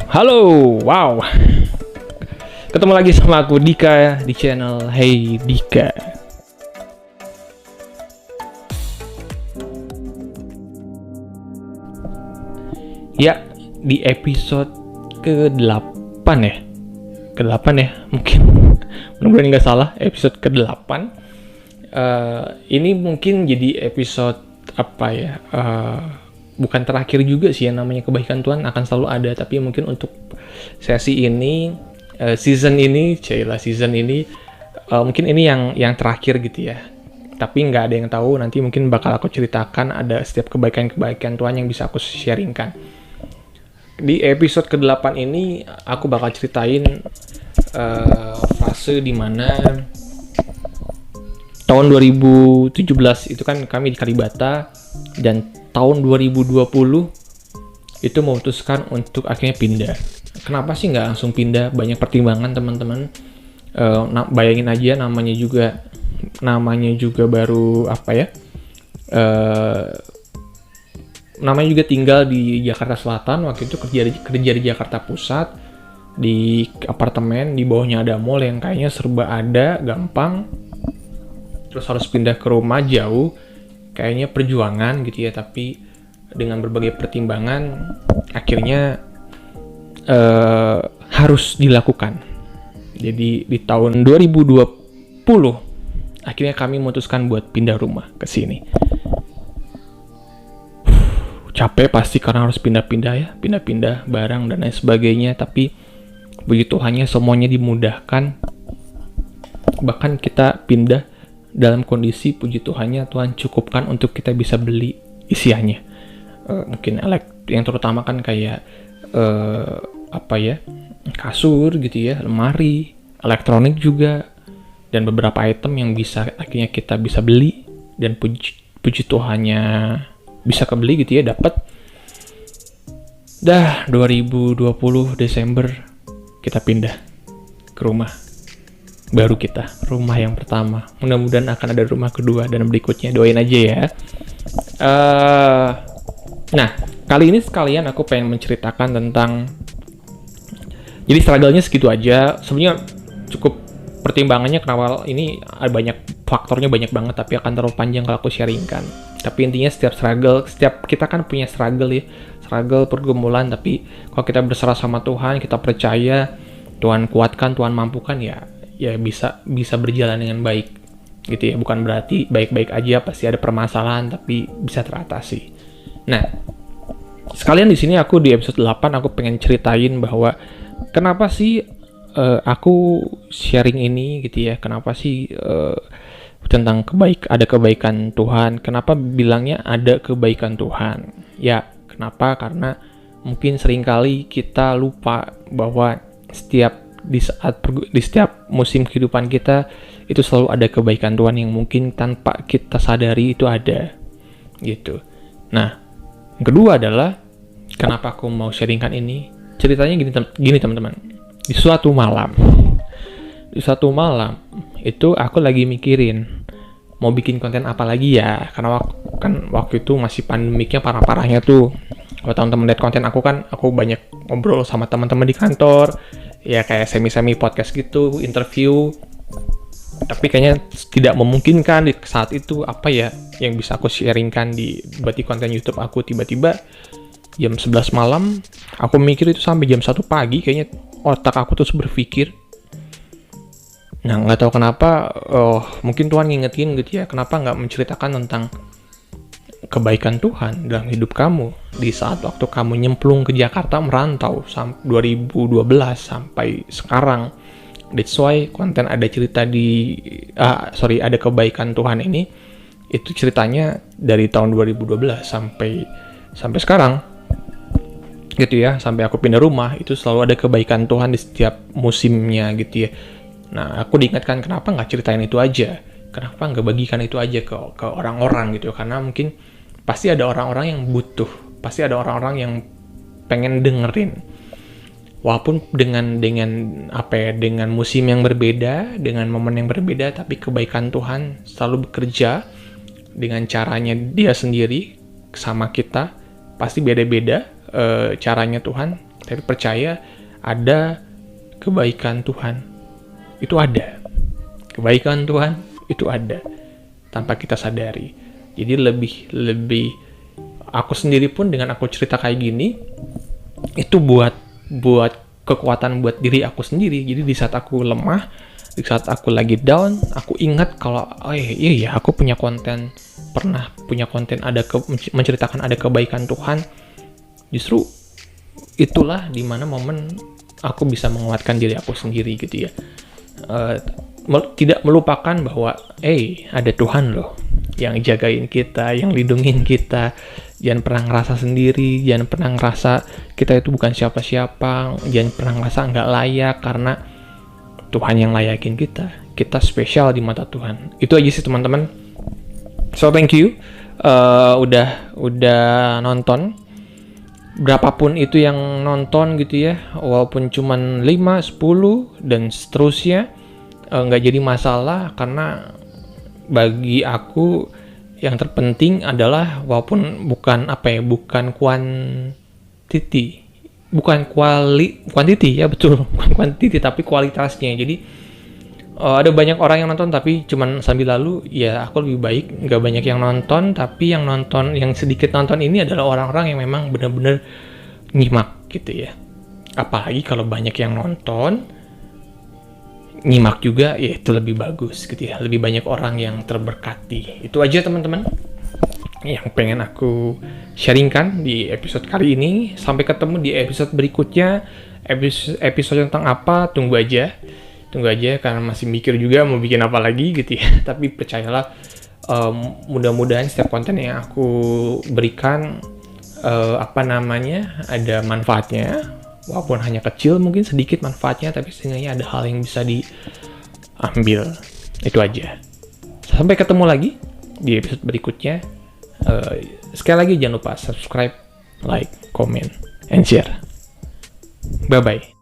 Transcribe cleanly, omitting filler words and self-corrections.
Halo, wow. Ketemu lagi sama aku Dika di channel Hey Dika. Ya, di episode ke-8 ya. Ke-8 ya, mungkin. Mudah-mudahan nggak salah, episode ke-8. Ini mungkin jadi episode apa ya? Bukan terakhir juga sih, yang namanya kebaikan Tuhan akan selalu ada, tapi mungkin untuk sesi ini, season ini mungkin ini yang terakhir gitu ya. Tapi nggak ada yang tahu, nanti mungkin bakal aku ceritakan ada setiap kebaikan-kebaikan Tuhan yang bisa aku sharingkan. Di episode ke-8 ini aku bakal ceritain fase dimana tahun 2017 itu kan kami di Kalibata, dan tahun 2020 itu memutuskan untuk akhirnya pindah. Kenapa sih nggak langsung pindah? Banyak pertimbangan teman-teman. Bayangin aja, namanya juga baru apa ya? Namanya juga tinggal di Jakarta Selatan. Waktu itu kerja di Jakarta Pusat, di apartemen, di bawahnya ada mall yang kayaknya serba ada, gampang. Terus harus pindah ke rumah jauh, kayaknya perjuangan gitu ya, tapi dengan berbagai pertimbangan akhirnya harus dilakukan. Jadi di tahun 2020 akhirnya kami memutuskan buat pindah rumah ke sini. Capek pasti karena harus pindah-pindah barang dan lain sebagainya, tapi begitu hanya semuanya dimudahkan. Bahkan kita pindah dalam kondisi puji Tuhannya Tuhan cukupkan untuk kita bisa beli isiannya. Mungkin yang terutama kan kayak kasur gitu ya, lemari, elektronik juga, dan beberapa item yang bisa akhirnya kita bisa beli, dan puji Tuhannya bisa kebeli gitu ya, dapat. 2020 Desember kita pindah ke rumah baru kita, rumah yang pertama. Mudah-mudahan akan ada rumah kedua dan berikutnya, doain aja ya. Nah, kali ini sekalian aku pengen menceritakan tentang, jadi struggle-nya segitu aja. Sebenarnya cukup pertimbangannya kenapa ini ada banyak faktornya, banyak banget, tapi akan terlalu panjang kalau aku sharingkan. Tapi intinya setiap kita kan punya struggle ya, struggle pergumulan, tapi kalau kita berserah sama Tuhan, kita percaya Tuhan kuatkan, Tuhan mampukan, ya bisa berjalan dengan baik gitu ya. Bukan berarti baik-baik aja, pasti ada permasalahan, tapi bisa teratasi. Nah, sekalian di sini aku di episode 8 aku pengen ceritain bahwa kenapa sih aku sharing ini gitu ya. Kenapa sih tentang ada kebaikan Tuhan? Kenapa bilangnya ada kebaikan Tuhan? Ya, kenapa? Karena mungkin seringkali kita lupa bahwa di setiap musim kehidupan kita itu selalu ada kebaikan Tuhan yang mungkin tanpa kita sadari itu ada gitu. Nah, yang kedua adalah kenapa aku mau sharingkan ini. Ceritanya gini teman-teman. Di suatu malam itu aku lagi mikirin mau bikin konten apa lagi ya, karena waktu itu masih pandemiknya parah-parahnya tuh. Kalau teman-teman lihat konten aku kan, aku banyak ngobrol sama teman-teman di kantor, ya kayak semi-semi podcast gitu, interview. Tapi kayaknya tidak memungkinkan di saat itu apa ya yang bisa aku sharingkan di konten YouTube aku. Tiba-tiba jam 11 malam aku mikir itu sampai jam 1 pagi, kayaknya otak aku terus berpikir. Nah, nggak tahu kenapa, mungkin Tuhan ngingetin gitu ya, kenapa nggak menceritakan tentang kebaikan Tuhan dalam hidup kamu di saat waktu kamu nyemplung ke Jakarta, merantau 2012 sampai sekarang. That's why konten ada kebaikan Tuhan ini, itu ceritanya dari tahun 2012 sampai sekarang gitu ya, sampai aku pindah rumah itu selalu ada kebaikan Tuhan di setiap musimnya gitu ya. Nah, aku diingatkan kenapa nggak ceritain itu aja, kenapa nggak bagikan itu aja ke orang-orang gitu, karena mungkin pasti ada orang-orang yang butuh, pasti ada orang-orang yang pengen dengerin. Walaupun dengan musim yang berbeda, dengan momen yang berbeda, tapi kebaikan Tuhan selalu bekerja dengan caranya Dia sendiri sama kita. Pasti beda-beda caranya Tuhan, tapi percaya ada kebaikan Tuhan. Itu ada. Kebaikan Tuhan itu ada tanpa kita sadari. Jadi lebih aku sendiri pun dengan aku cerita kayak gini itu buat kekuatan buat diri aku sendiri. Jadi di saat aku lemah, di saat aku lagi down, aku ingat kalau iya aku pernah punya konten menceritakan ada kebaikan Tuhan. Justru itulah dimana momen aku bisa menguatkan diri aku sendiri gitu ya. Tidak melupakan bahwa ada Tuhan loh yang jagain kita, yang lindungin kita. Jangan pernah ngerasa sendiri, jangan pernah ngerasa kita itu bukan siapa-siapa, jangan pernah ngerasa nggak layak, karena Tuhan yang layakin kita spesial di mata Tuhan. Itu aja sih teman-teman. So thank you udah nonton. Berapapun itu yang nonton gitu ya, walaupun cuman 5, 10 dan seterusnya, nggak jadi masalah, karena bagi aku yang terpenting adalah walaupun bukan quantity ya, betul, bukan quantity tapi kualitasnya. Jadi ada banyak orang yang nonton tapi cuman sambil lalu, ya aku lebih baik nggak banyak yang nonton, tapi yang sedikit nonton ini adalah orang-orang yang memang benar-benar nyimak gitu ya. Apalagi kalau banyak yang nonton nyimak juga, ya itu lebih bagus gitu ya, lebih banyak orang yang terberkati. Itu aja teman-teman yang pengen aku sharingkan di episode kali ini. Sampai ketemu di episode berikutnya. Episode tentang apa, tunggu aja karena masih mikir juga mau bikin apa lagi gitu ya. Tapi percayalah, mudah-mudahan setiap konten yang aku berikan ada manfaatnya. Walaupun hanya kecil, mungkin sedikit manfaatnya, tapi setidaknya ada hal yang bisa diambil. Itu aja. Sampai ketemu lagi di episode berikutnya. Sekali lagi jangan lupa subscribe, like, comment, and share. Bye-bye.